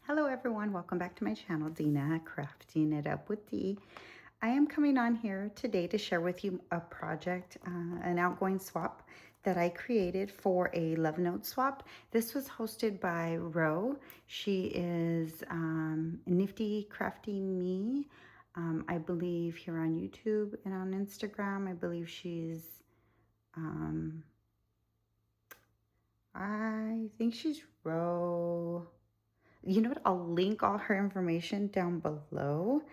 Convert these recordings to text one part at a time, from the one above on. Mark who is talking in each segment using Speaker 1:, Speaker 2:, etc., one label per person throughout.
Speaker 1: Hello everyone, welcome back to my channel, Dina, Crafting It Up with D. I am coming on here today to share with you a project, an outgoing swap that I created for a love note swap. This was hosted by Ro. She is Nifty Crafty Me, I believe here on YouTube and on Instagram. I believe she's, I think she's Ro. You know what? I'll link all her information down below.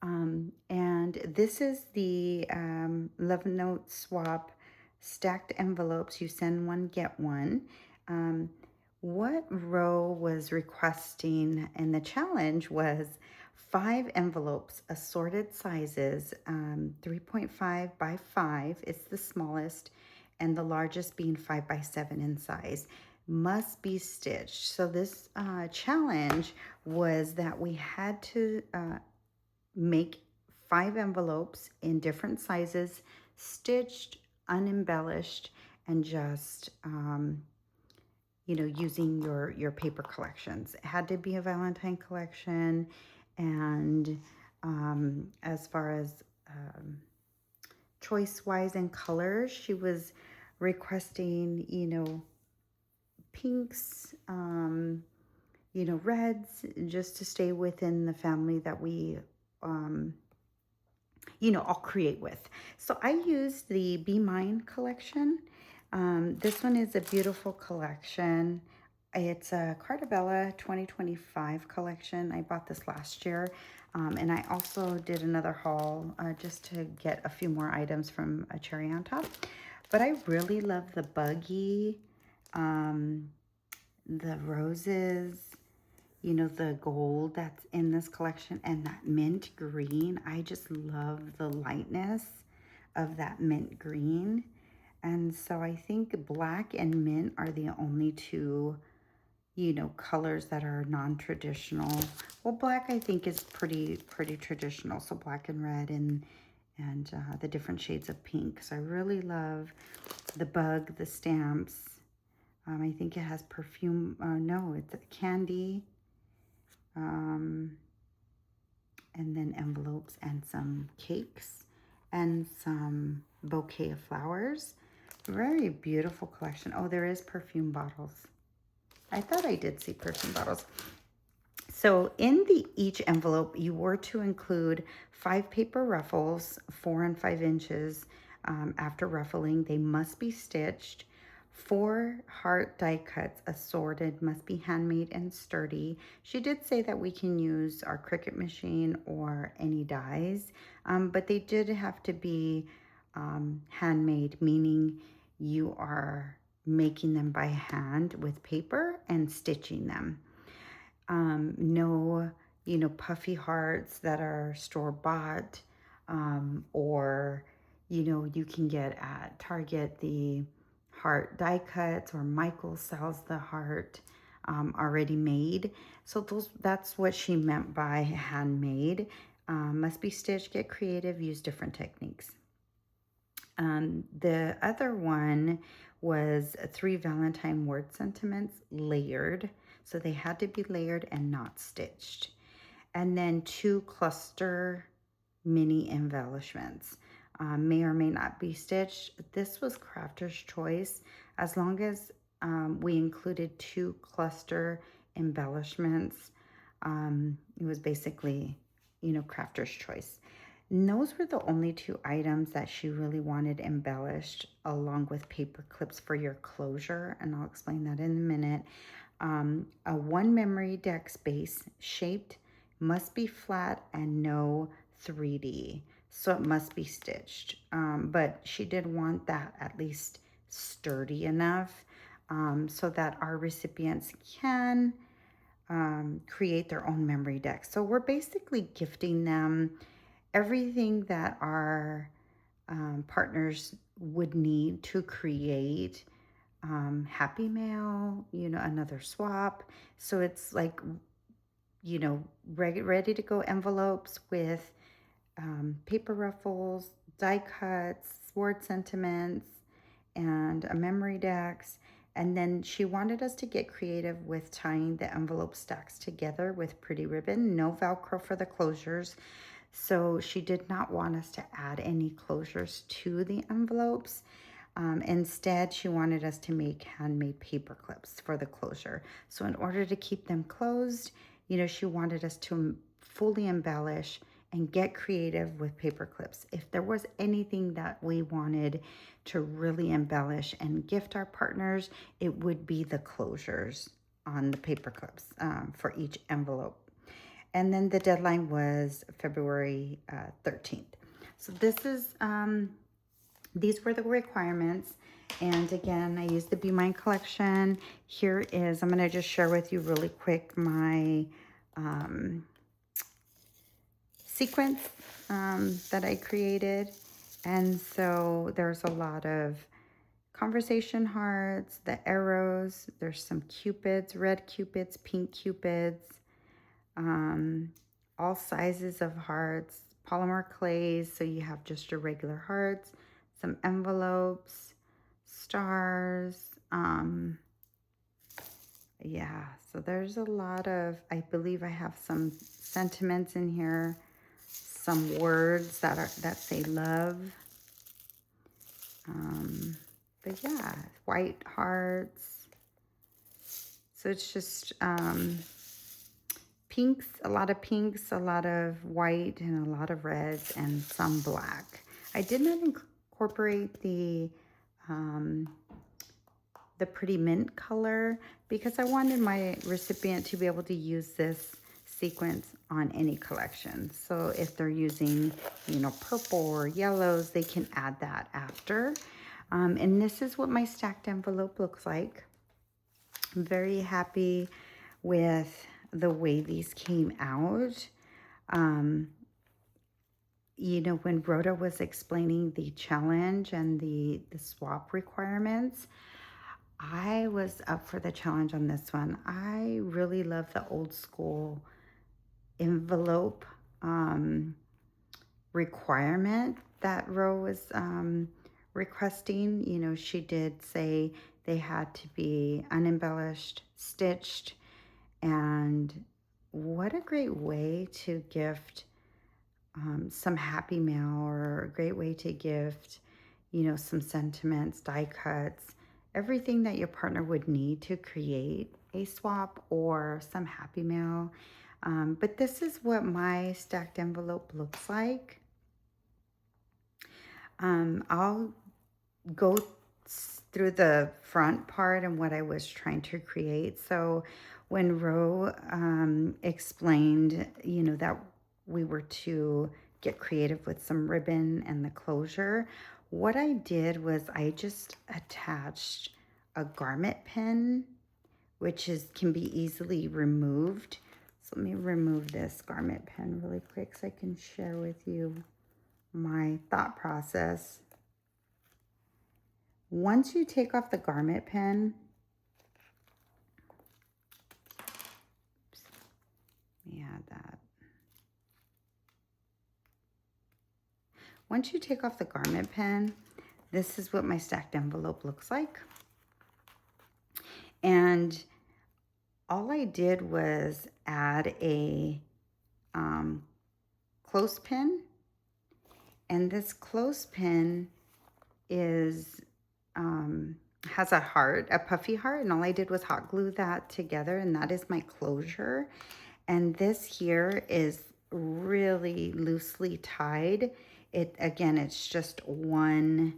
Speaker 1: And this is the Love Note Swap stacked envelopes. You send one, get one. Um, what Ro was requesting in the challenge was 5 envelopes, assorted sizes, 3.5 by 5 is the smallest, and the largest being 5 by 7 in size. Must be stitched. So this challenge was that we had to make 5 envelopes in different sizes, stitched, unembellished, and just using your paper collections. It had to be a Valentine collection, and as far as choice wise and colors, she was requesting pinks, reds, just to stay within the family that we I'll create with. So I used the Be Mine collection. This one is a beautiful collection. It's a Cartabella 2025 collection. I bought this last year. And I also did another haul just to get a few more items from a Cherry on Top. But I really love the buggy, the roses, the gold that's in this collection, and that mint green. I just love the lightness of that mint green. And so I think black and mint are the only two, colors that are non-traditional. Well, black I think is pretty traditional. So black and red and the different shades of pink. So I really love the bug, the stamps. I think it has perfume. No, it's candy. And then envelopes and some cakes and some bouquet of flowers. Very beautiful collection. Oh, there is perfume bottles. I thought I did see perfume bottles. So in each envelope, you were to include 5 paper ruffles, 4 and 5 inches. After ruffling, they must be stitched. 4 heart die cuts, assorted, must be handmade and sturdy. She did say that we can use our Cricut machine or any dies, but they did have to be handmade, meaning you are making them by hand with paper and stitching them. No, puffy hearts that are store-bought, or, you can get at Target the heart die cuts, or Michael sells the heart already made. So that's what she meant by handmade. Must be stitched, get creative, use different techniques. The other one was 3 Valentine word sentiments layered. So they had to be layered and not stitched. And then 2 cluster mini embellishments. May or may not be stitched. This was crafter's choice. As long as we included 2 cluster embellishments, it was basically, crafter's choice. And those were the only 2 items that she really wanted embellished, along with paper clips for your closure, and I'll explain that in a minute. A 1 memory deck space shaped, must be flat, and no 3D. So it must be stitched. But she did want that at least sturdy enough so that our recipients can create their own memory deck. So we're basically gifting them everything that our partners would need to create Happy Mail, another swap. So it's like, ready to go envelopes with paper ruffles, die cuts, word sentiments, and a memory decks. And then she wanted us to get creative with tying the envelope stacks together with pretty ribbon. No Velcro for the closures. So she did not want us to add any closures to the envelopes. Instead, she wanted us to make handmade paper clips for the closure. So in order to keep them closed, she wanted us to fully embellish and get creative with paper clips. If there was anything that we wanted to really embellish and gift our partners, it would be the closures on the paper clips for each envelope. And then the deadline was February 13th. So these were the requirements. And again, I used the Be Mine collection. Here is, I'm going to just share with you really quick my sequence that I created. And so there's a lot of conversation hearts, the arrows, there's some cupids, red cupids, pink cupids, all sizes of hearts, polymer clays, so you have just your regular hearts, some envelopes, stars. Yeah, so there's a lot of, I believe I have some sentiments in here, some words that say love. But yeah, white hearts. So it's just pinks, a lot of pinks, a lot of white, and a lot of reds, and some black. I did not incorporate the pretty mint color because I wanted my recipient to be able to use this sequence on any collection. So if they're using, purple or yellows, they can add that after. And this is what my stacked envelope looks like. I'm very happy with the way these came out. When Rhoda was explaining the challenge and the swap requirements, I was up for the challenge on this one. I really love the old school envelope requirement that Ro was requesting. She did say they had to be unembellished, stitched, and what a great way to gift some happy mail, or a great way to gift, some sentiments, die cuts, everything that your partner would need to create a swap or some happy mail. But this is what my stacked envelope looks like. I'll go through the front part and what I was trying to create. So when Ro explained, that we were to get creative with some ribbon and the closure, what I did was I just attached a garment pin, which can be easily removed. So let me remove this garment pin really quick so I can share with you my thought process. Once you take off the garment pin, let me add that. Once you take off the garment pin, this is what my stacked envelope looks like. And all I did was add a clothespin. And this clothespin is has a heart, a puffy heart, and all I did was hot glue that together, and that is my closure. And this here is really loosely tied. It's just one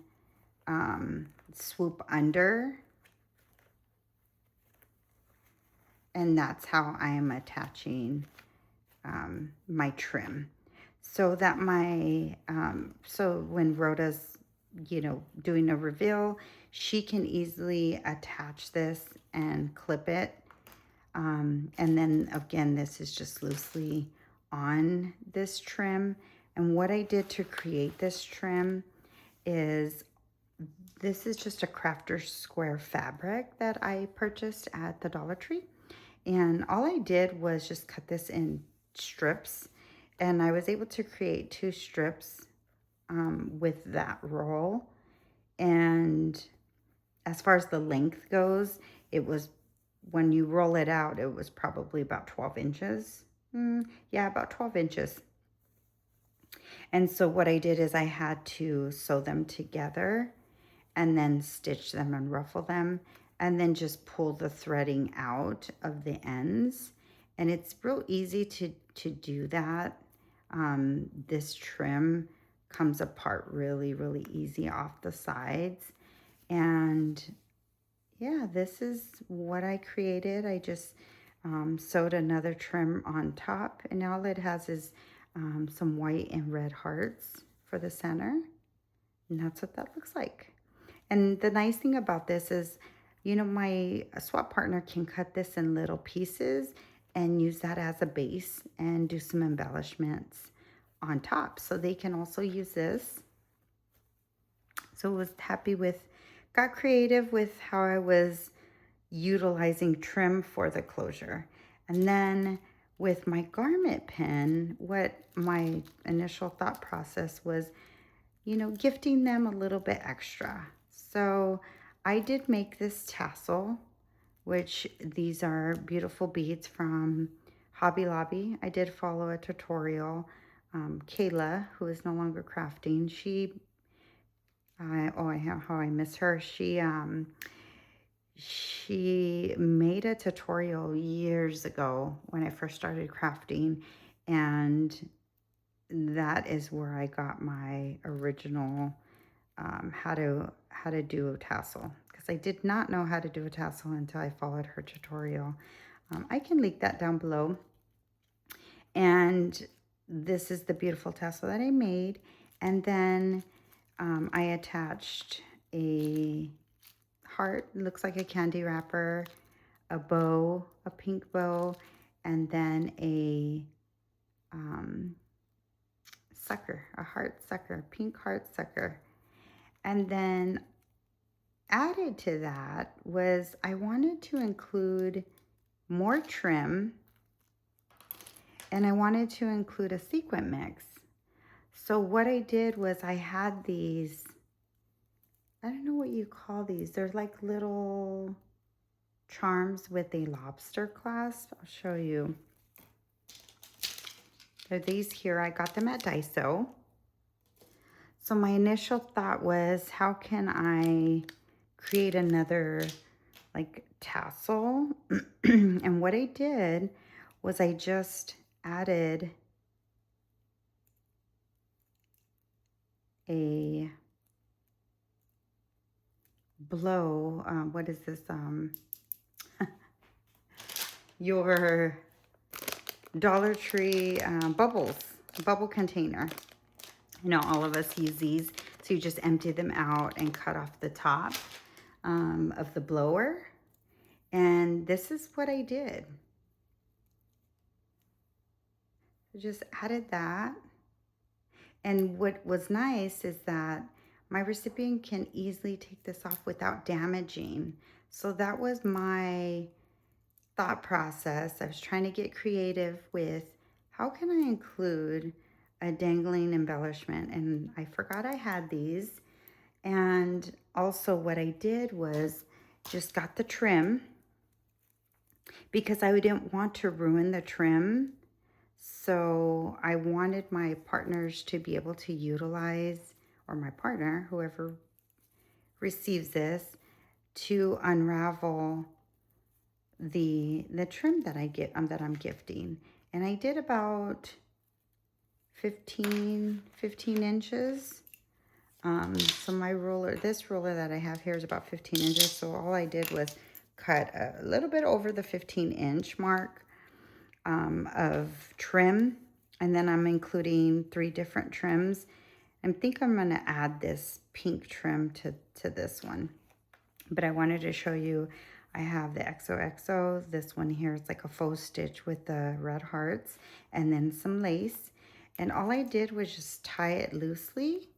Speaker 1: swoop under, and that's how I am attaching my trim. So that so when Rhoda's, doing a reveal, she can easily attach this and clip it. And then again, this is just loosely on this trim. And what I did to create this trim is, this is just a crafter square fabric that I purchased at the Dollar Tree. And all I did was just cut this in strips. And I was able to create 2 strips with that roll. And as far as the length goes, it was, when you roll it out, it was probably about 12 inches. Yeah, about 12 inches. And so what I did is I had to sew them together and then stitch them and ruffle them and then just pull the threading out of the ends. And it's real easy to do that. This trim comes apart really, really easy off the sides. And yeah, this is what I created. I just sewed another trim on top, and all it has is some white and red hearts for the center. And that's what that looks like. And the nice thing about this is, you know, my swap partner can cut this in little pieces and use that as a base and do some embellishments on top. So they can also use this. So I was happy with, got creative with how I was utilizing trim for the closure. And then with my garment pin, what my initial thought process was, you know, gifting them a little bit extra. So I did make this tassel, which these are beautiful beads from Hobby Lobby. I did follow a tutorial. Kayla, who is no longer crafting, she, how I miss her. She made a tutorial years ago when I first started crafting, and that is where I got my original how to do a tassel, because I did not know how to do a tassel until I followed her tutorial. I can link that down below. And this is the beautiful tassel that I made, and then I attached a heart, looks like a candy wrapper, a bow, a pink bow, and then a sucker, a heart sucker, pink heart sucker. And then added to that was I wanted to include more trim, and I wanted to include a sequin mix. So what I did was I had these, I don't know what you call these. They're like little charms with a lobster clasp. I'll show you. They're these here. I got them at Daiso. So my initial thought was, how can I create another like tassel? And what I did was I just added a blow. What is this? Your Dollar Tree bubble container. You know, all of us use these. So you just empty them out and cut off the top of the blower. And this is what I did. I just added that. And what was nice is that my recipient can easily take this off without damaging. So that was my thought process. I was trying to get creative with how can I include a dangling embellishment, and I forgot I had these. And also what I did was just got the trim, because I didn't want to ruin the trim. So I wanted my partners to be able to utilize, or my partner, whoever receives this, to unravel the trim that I get that I'm gifting. And I did about 15 inches. So my ruler, this ruler that I have here is about 15 inches. So all I did was cut a little bit over the 15-inch mark of trim. And then I'm including 3 different trims. I think I'm going to add this pink trim to this one. But I wanted to show you, I have the XOXO. This one here is like a faux stitch with the red hearts and then some lace. And all I did was just tie it loosely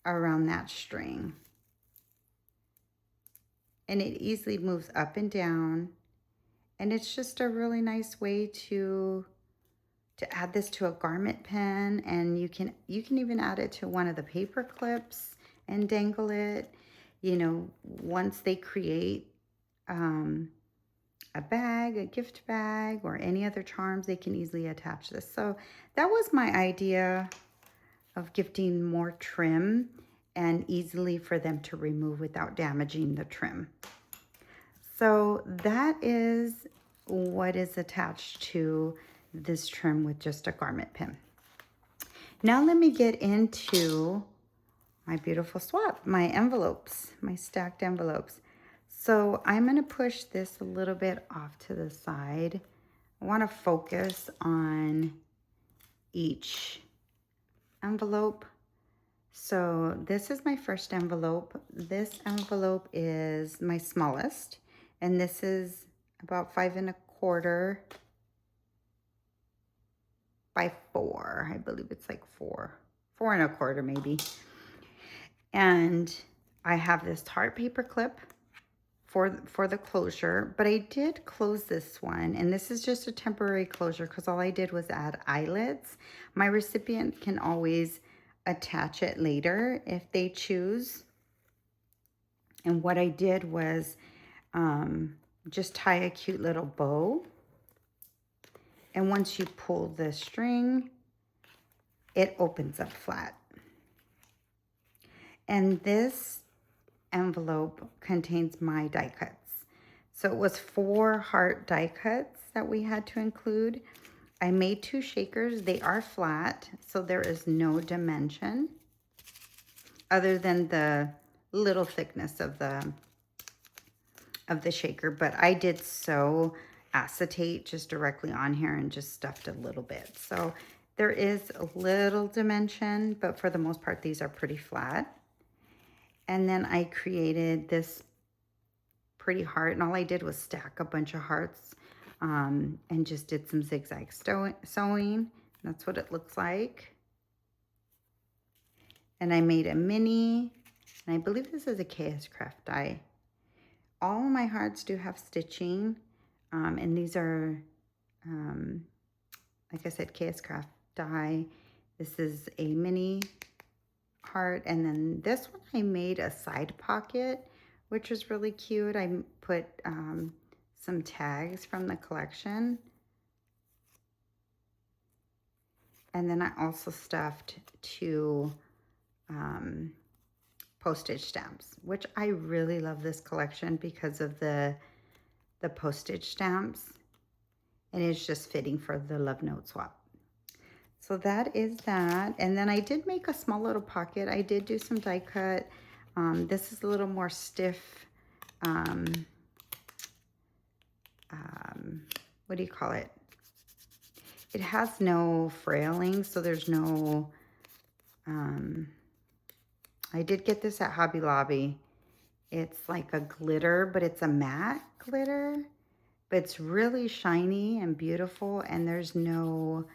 Speaker 1: around that string. And it easily moves up and down. And it's just a really nice way to add this to a garment pin. And you can even add it to one of the paper clips and dangle it. you know, once they create a bag, a gift bag, or any other charms, they can easily attach this. So that was my idea of gifting more trim and easily for them to remove without damaging the trim. So that is what is attached to this trim with just a garment pin. Now let me get into my beautiful swap, my envelopes, my stacked envelopes. So I'm going to push this a little bit off to the side. I want to focus on each envelope. So this is my first envelope. This envelope is my smallest, and this is about 5¼ by 4. I believe it's like 4¼ maybe. And I have this heart paper clip for the closure, but I did close this one, and this is just a temporary closure because all I did was add eyelets. My recipient can always attach it later if they choose. And what I did was just tie a cute little bow, and once you pull the string, it opens up flat. And this envelope contains my die cuts. So it was 4 heart die cuts that we had to include. I made 2 shakers. They are flat, so there is no dimension other than the little thickness of the shaker. But I did sew acetate just directly on here and just stuffed a little bit. So there is a little dimension, but for the most part, these are pretty flat. And then I created this pretty heart, and all I did was stack a bunch of hearts and just did some zigzag sewing. That's what it looks like. And I made a mini, and I believe this is a KS Craft die. All of my hearts do have stitching, and these are, like I said, KS Craft die. This is a mini heart, and then this one I made a side pocket, which was really cute. I put some tags from the collection. And then I also stuffed 2 postage stamps, which I really love this collection because of the postage stamps. And it's just fitting for the love note swap. So that is that. And then I did make a small little pocket. I did do some die cut. This is a little more stiff. What do you call it? It has no frailing, so there's no, I did get this at Hobby Lobby. It's like a glitter, but it's a matte glitter, but it's really shiny and beautiful, and there's no,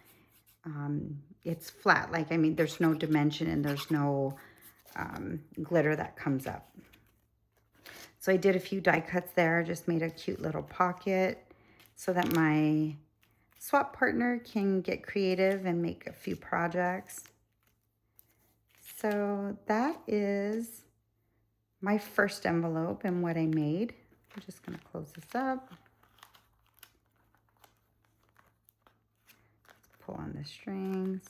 Speaker 1: it's flat. Like, I mean, there's no dimension and there's no glitter that comes up. So I did a few die cuts there, just made a cute little pocket so that my swap partner can get creative and make a few projects. So that is my first envelope and what I made. I'm just going to close this up. Let's pull on the strings.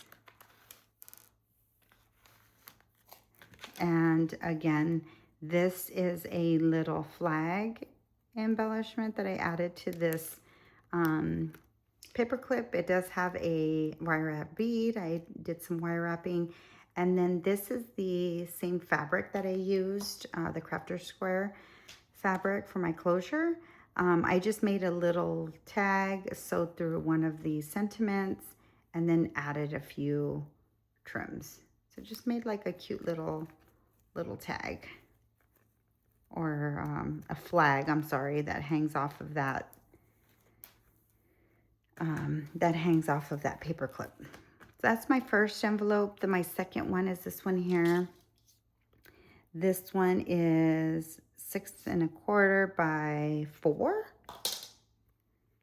Speaker 1: And again, this is a little flag embellishment that I added to this paper clip. It does have a wire wrap bead. I did some wire wrapping. And then this is the same fabric that I used, the Crafter Square fabric for my closure. I just made a little tag, sewed through one of the sentiments, and then added a few trims. So just made like a cute little tag, or a flag, I'm sorry, that hangs off of that paper clip. So that's my first envelope. Then my second one is this one here. This one is 6¼ by 4.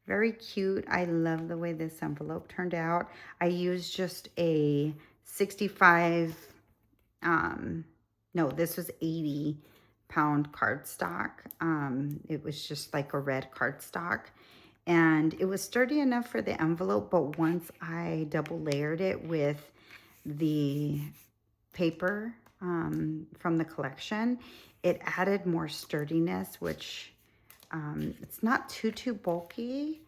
Speaker 1: Very cute. I love the way this envelope turned out. I used just a 65, no, this was 80 pound cardstock. It was just like a red cardstock. And it was sturdy enough for the envelope, but once I double layered it with the paper from the collection, it added more sturdiness, which it's not too bulky,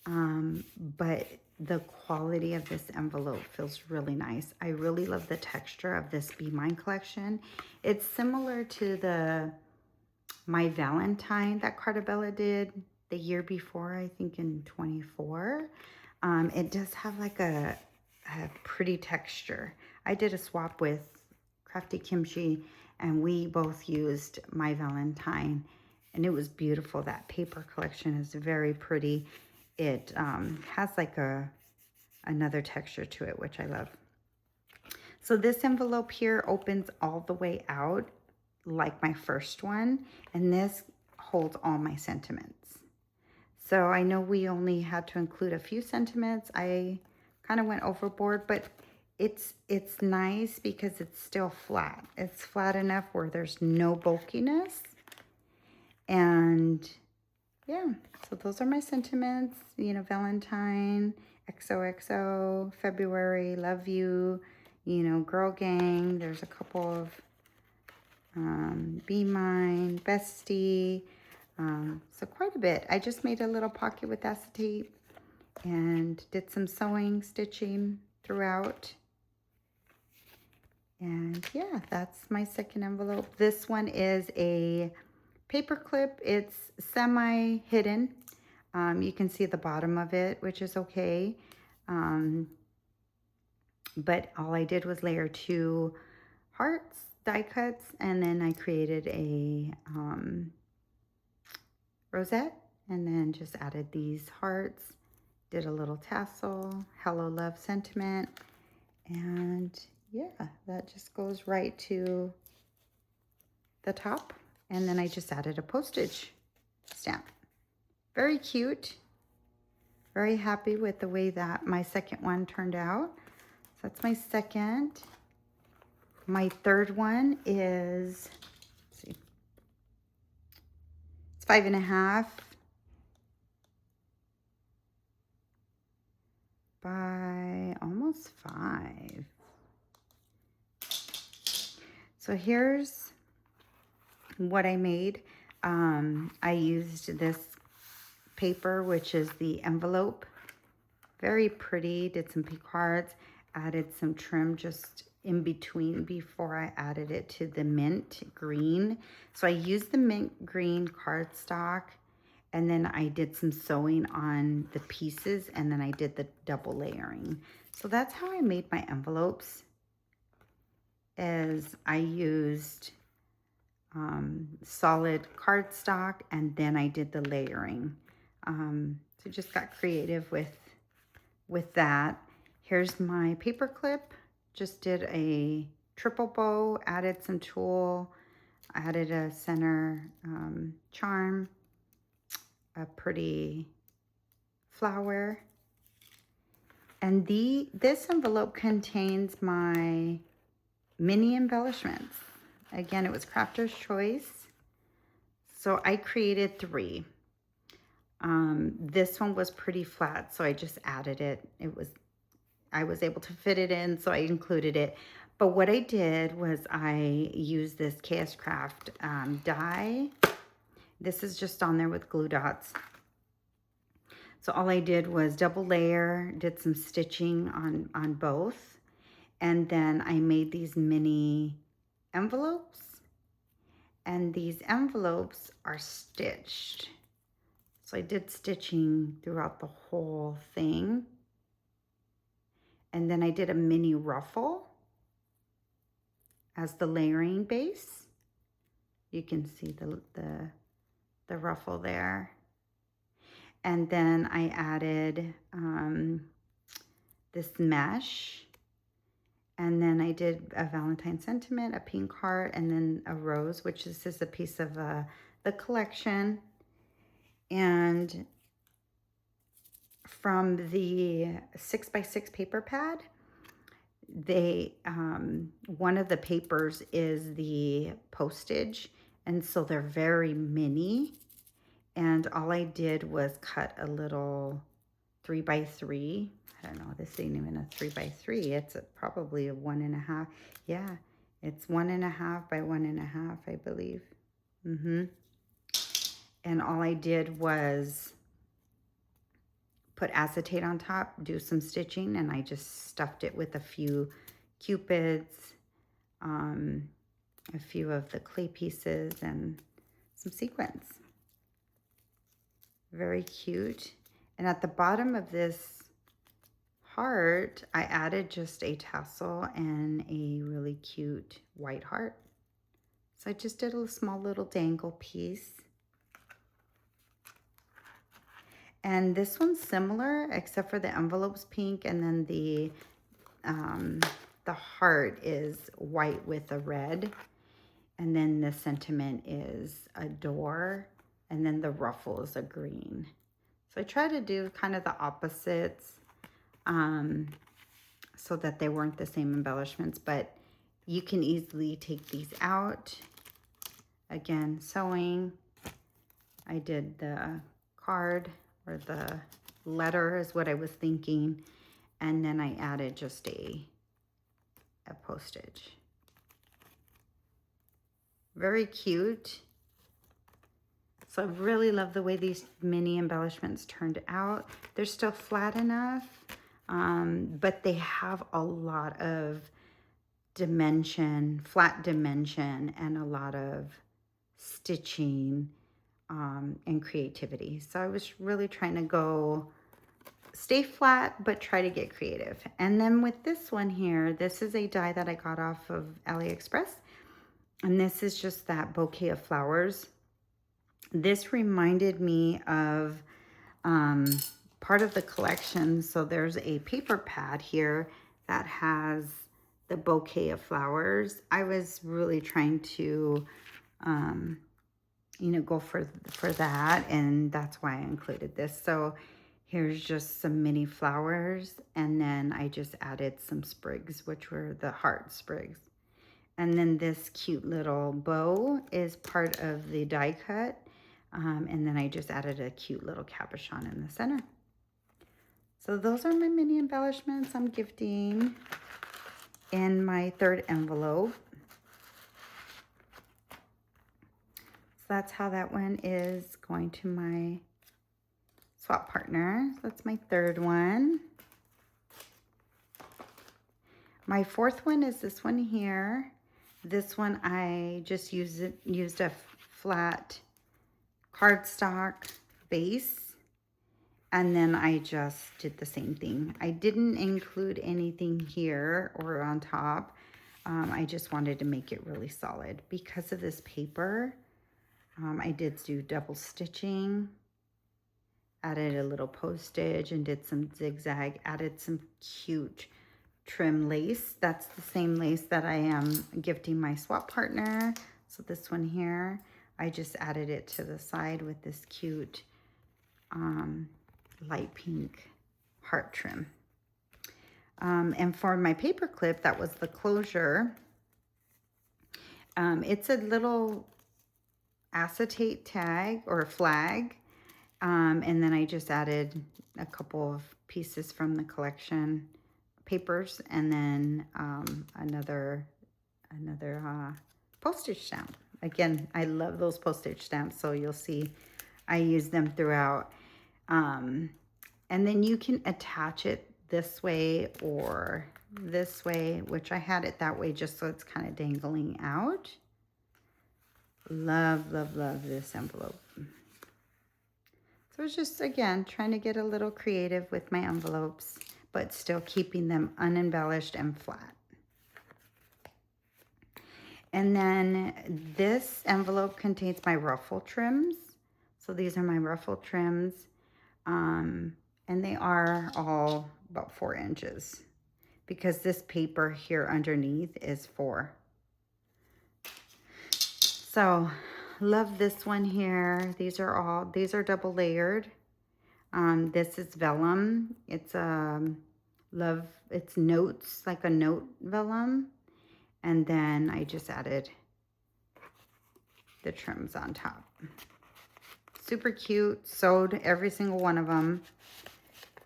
Speaker 1: but the quality of this envelope feels really nice. I really love the texture of this Be Mine collection. It's similar to the My Valentine that Cartabella did the year before, I think in 24. It does have like a pretty texture. I did a swap with Crafty Kimchi, and we both used My Valentine, and it was beautiful. That paper collection is very pretty. It has like another texture to it, which I love. So this envelope here opens all the way out like my first one, and this holds all my sentiments. So I know we only had to include a few sentiments. I kind of went overboard, but it's nice because it's still flat. It's flat enough where there's no bulkiness. And yeah, so those are my sentiments. You know, Valentine, XOXO, February, love you, you know, girl gang. There's a couple of Be Mine, bestie. So quite a bit. I just made a little pocket with acetate and did some sewing, stitching throughout. And yeah, that's my second envelope. This one is a paper clip. It's semi-hidden. You can see the bottom of it, which is okay. But all I did was layer 2 hearts, die cuts, and then I created a rosette, and then just added these hearts, did a little tassel, hello love sentiment, and yeah, that just goes right to the top. And then I just added a postage stamp. Very cute. Very happy with the way that my second one turned out. So that's my second. My third one is, let's see, it's 5.5 by almost 5. So here's what I made. I used this paper, which is the envelope. Very pretty. Did some pink hearts, added some trim just in between before I added it to the mint green. So I used the mint green cardstock, and then I did some sewing on the pieces, and then I did the double layering. So that's how I made my envelopes, as I used solid cardstock, and then I did the layering. So just got creative with that. Here's my paper clip. Just did a triple bow, added some tulle, added a center charm, a pretty flower. And this envelope contains my mini embellishments. Again, it was Crafter's Choice. So I created 3. This one was pretty flat, so I just added it. I was able to fit it in, so I included it. But what I did was I used this KS Craft die. This is just on there with glue dots. So all I did was double layer, did some stitching on both, and then I made these mini envelopes. And these envelopes are stitched. So I did stitching throughout the whole thing. And then I did a mini ruffle as the layering base. You can see the ruffle there. And then I added this mesh. And then I did a Valentine sentiment, a pink heart, and then a rose, which is just a piece of the collection. And from the 6x6 paper pad, they one of the papers is the postage, And so they're very mini. And all I did was cut a little 3x3. I don't know, this ain't even a 3x3. It's probably a 1.5. Yeah, it's 1.5 by 1.5, I believe. And all I did was put acetate on top, do some stitching, and I just stuffed it with a few cupids, a few of the clay pieces, and some sequins. Very cute. And at the bottom of this heart, I added just a tassel and a really cute white heart. So I just did a small little dangle piece. And this one's similar, except for the envelope's pink, and then the heart is white with a red. And then the sentiment is a door, and then the ruffle is a green. So I try to do kind of the opposites so that they weren't the same embellishments, but you can easily take these out. Again, sewing. I did the card, or the letter is what I was thinking, and then I added just a postage. Very cute. So I really love the way these mini embellishments turned out. They're still flat enough, but they have a lot of dimension, flat dimension, and a lot of stitching and creativity. So I was really trying to go stay flat, but try to get creative. And then with this one here, this is a die that I got off of AliExpress. And this is just that bouquet of flowers. This reminded me of part of the collection. So there's a paper pad here that has the bouquet of flowers. I was really trying to, you know, go for that, and that's why I included this. So here's just some mini flowers, and then I just added some sprigs, which were the heart sprigs. And then this cute little bow is part of the die cut. And then I just added a cute little cabochon in the center. So those are my mini embellishments I'm gifting in my third envelope. So that's how that one is going to my swap partner. So that's my third one. My fourth one is this one here. This one I just used a flat cardstock base, and then I just did the same thing. I didn't include anything here or on top. I just wanted to make it really solid. Because of this paper, I did do double stitching, added a little postage, and did some zigzag, added some cute trim lace. That's the same lace that I am gifting my swap partner. So this one here, I just added it to the side with this cute light pink heart trim. And for my paper clip, that was the closure. It's a little acetate tag or flag. And then I just added a couple of pieces from the collection papers, and then another postage stamp. Again, I love those postage stamps, so you'll see I use them throughout. And then you can attach it this way or this way, which I had it that way just so it's kind of dangling out. Love, love, love this envelope. So it's just, again, trying to get a little creative with my envelopes, but still keeping them unembellished and flat. And then this envelope contains my ruffle trims. So these are my ruffle trims. And they are all about 4 inches because this paper here underneath is 4. So love this one here. These are double layered. This is vellum. It's it's notes, like a note vellum. And then I just added the trims on top. Super cute. Sewed every single one of them.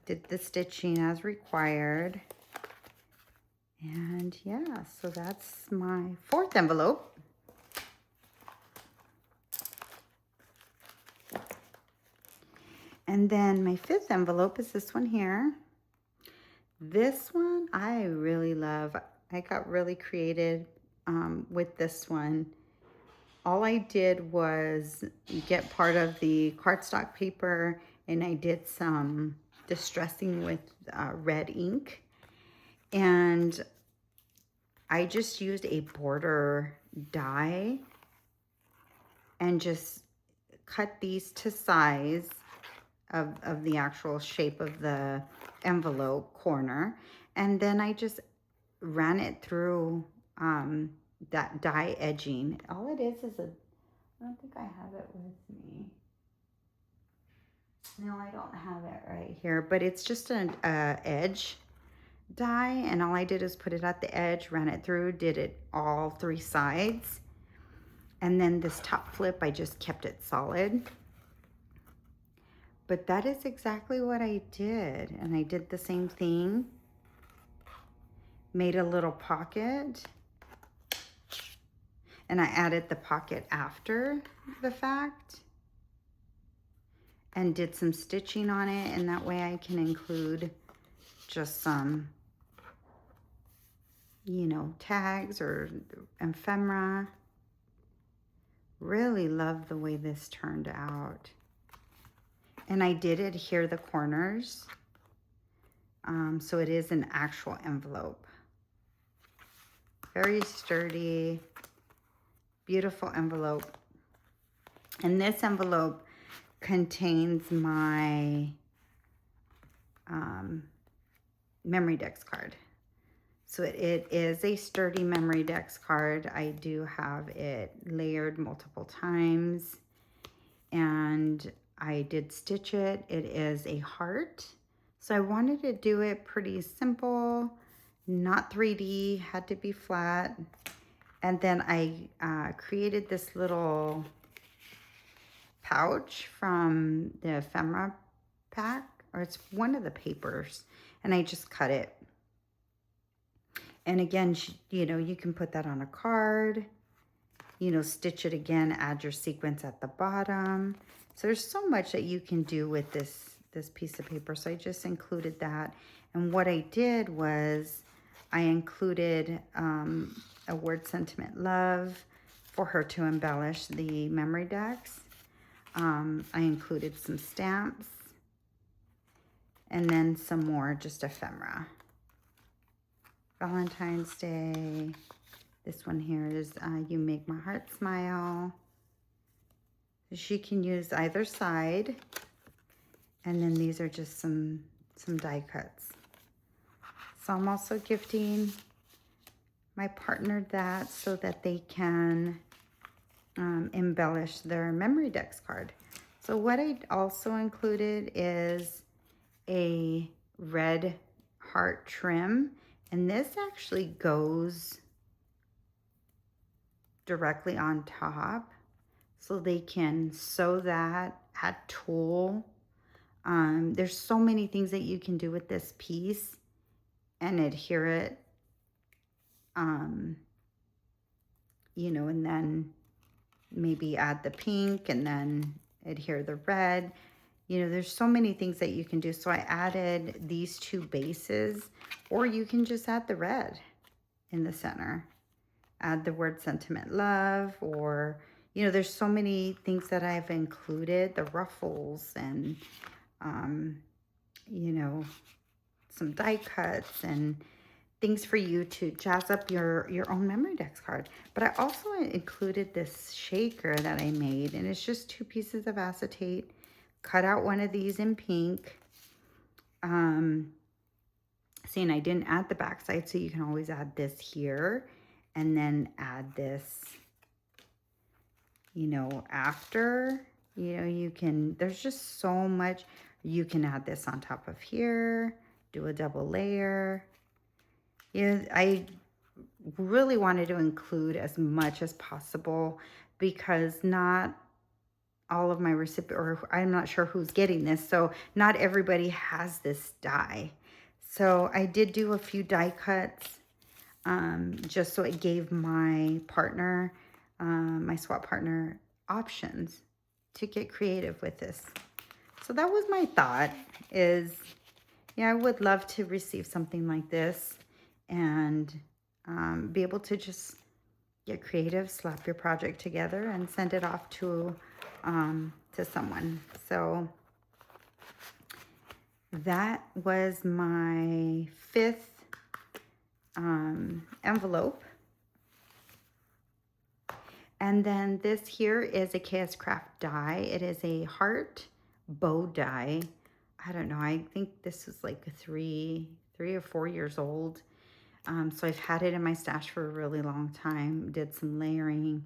Speaker 1: Did the stitching as required. And yeah, so that's my 4th envelope. And then my 5th envelope is this one here. This one I really love. I got really creative with this one. All I did was get part of the cardstock paper, and I did some distressing with red ink. And I just used a border die and just cut these to size of the actual shape of the envelope corner. And then I just ran it through that die edging. All it is I don't think I have it with me. No, I don't have it right here, but it's just an edge die, and all I did is put it at the edge, ran it through, did it all 3 sides, and then this top flip, I just kept it solid. But that is exactly what I did, and I did the same thing. Made a little pocket, and I added the pocket after the fact and did some stitching on it, and that way I can include just some, you know, tags or ephemera. Really love the way this turned out. And I did adhere the corners, so it is an actual envelope. Very sturdy, beautiful envelope. And this envelope contains my memory dex card. So it is a sturdy memory dex card. I do have it layered multiple times, and I did stitch it. It is a heart. So I wanted to do it pretty simple, not 3D, had to be flat. And then I created this little pouch from the ephemera pack, or it's one of the papers, and I just cut it. And again, you know, you can put that on a card, you know, stitch it again, add your sequence at the bottom. So there's so much that you can do with this piece of paper. So I just included that. And what I did was I included a word sentiment love for her to embellish the memory decks. I included some stamps and then some more just ephemera. Valentine's Day. This one here is You Make My Heart Smile. She can use either side. And then these are just some die cuts. So I'm also gifting my partner that so that they can embellish their memory dex card. So what I also included is a red heart trim, and this actually goes directly on top, so they can sew that, add tulle. There's so many things that you can do with this piece and adhere it, you know, and then maybe add the pink and then adhere the red. You know, there's so many things that you can do. So I added these 2 bases, or you can just add the red in the center. Add the word sentiment love, or, you know, there's so many things that I've included, the ruffles and, you know, some die cuts and things for you to jazz up your own memory dex card. But I also included this shaker that I made, and it's just 2 pieces of acetate. Cut out one of these in pink. See, and I didn't add the back side, so you can always add this here and then add this, you know, after. You know, you can, there's just so much. You can add this on top of here, do a double layer. Yeah, I really wanted to include as much as possible, because not all of my recipient, or I'm not sure who's getting this, so not everybody has this die. So I did do a few die cuts, just so it gave my partner, my swap partner, options to get creative with this. So that was my thought is, yeah, I would love to receive something like this and be able to just get creative, slap your project together, and send it off to someone. So that was my 5th envelope. And then this here is a KS Craft die. It is a heart bow die. I don't know. I think this is like 3 or 4 years old. So I've had it in my stash for a really long time. Did some layering,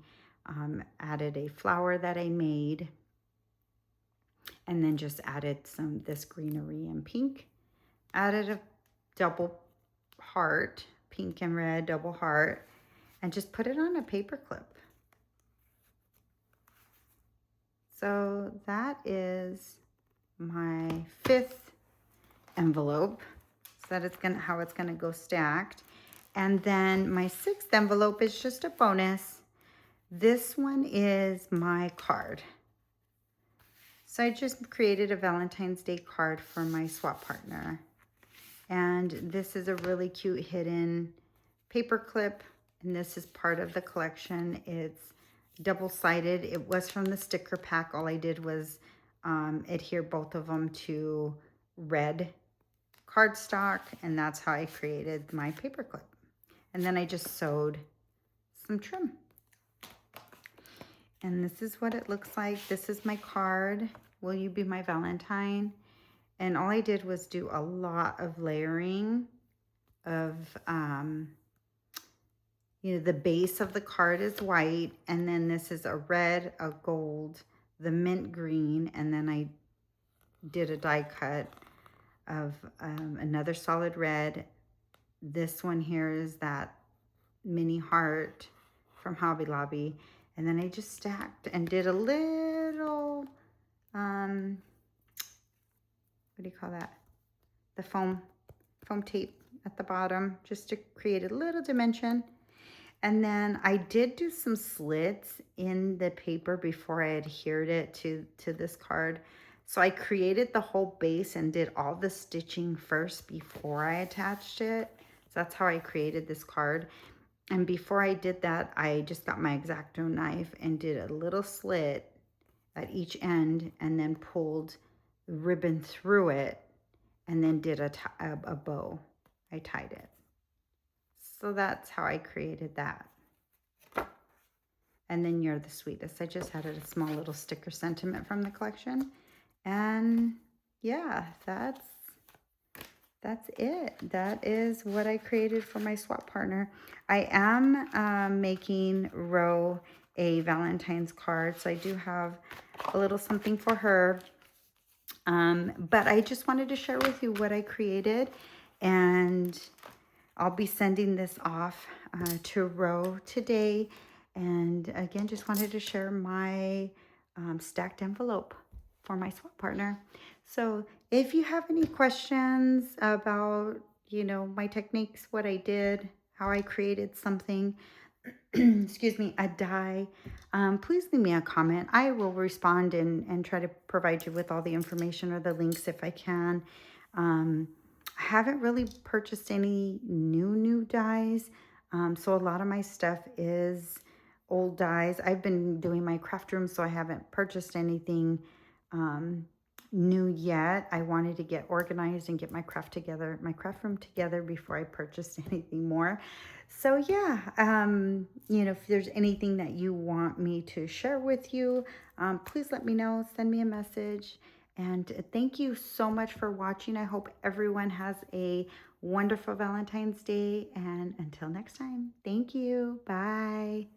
Speaker 1: added a flower that I made, and then just added this greenery and pink. Added a double heart, pink and red double heart, and just put it on a paper clip. So that is my 5th envelope. So that it's gonna how it's gonna go stacked. And then my 6th envelope is just a bonus. This one is my card. So I just created a Valentine's Day card for my swap partner. And this is a really cute hidden paper clip. And this is part of the collection. It's double-sided. It was from the sticker pack. All I did was adhere both of them to red cardstock, and that's how I created my paper clip. And then I just sewed some trim. And this is what it looks like. This is my card. Will you be my Valentine? And all I did was do a lot of layering of, the base of the card is white, and then this is a red, a gold, the mint green, and then I did a die cut of another solid red. This one here is that mini heart from Hobby Lobby, and then I just stacked and did a little, what do you call that? The foam tape at the bottom, just to create a little dimension. And then I did do some slits in the paper before I adhered it to this card. So I created the whole base and did all the stitching first before I attached it. So that's how I created this card. And before I did that, I just got my X-Acto knife and did a little slit at each end, and then pulled the ribbon through it, and then did a bow. I tied it. So that's how I created that. And then You're the Sweetest. I just added a small little sticker sentiment from the collection. And yeah, that's it. That is what I created for my swap partner. I am making Ro a Valentine's card, so I do have a little something for her. But I just wanted to share with you what I created, and I'll be sending this off to Ro today. And again, just wanted to share my stacked envelope for my swap partner. So if you have any questions about, my techniques, what I did, how I created something, excuse me, a die, please leave me a comment. I will respond and try to provide you with all the information or the links if I can. I haven't really purchased any new dies. So a lot of my stuff is old dies. I've been doing my craft room, so I haven't purchased anything new yet. I wanted to get organized and get my craft room together before I purchased anything more. So yeah, if there's anything that you want me to share with you, please let me know, send me a message. And thank you so much for watching. I hope everyone has a wonderful Valentine's Day. And until next time, thank you. Bye.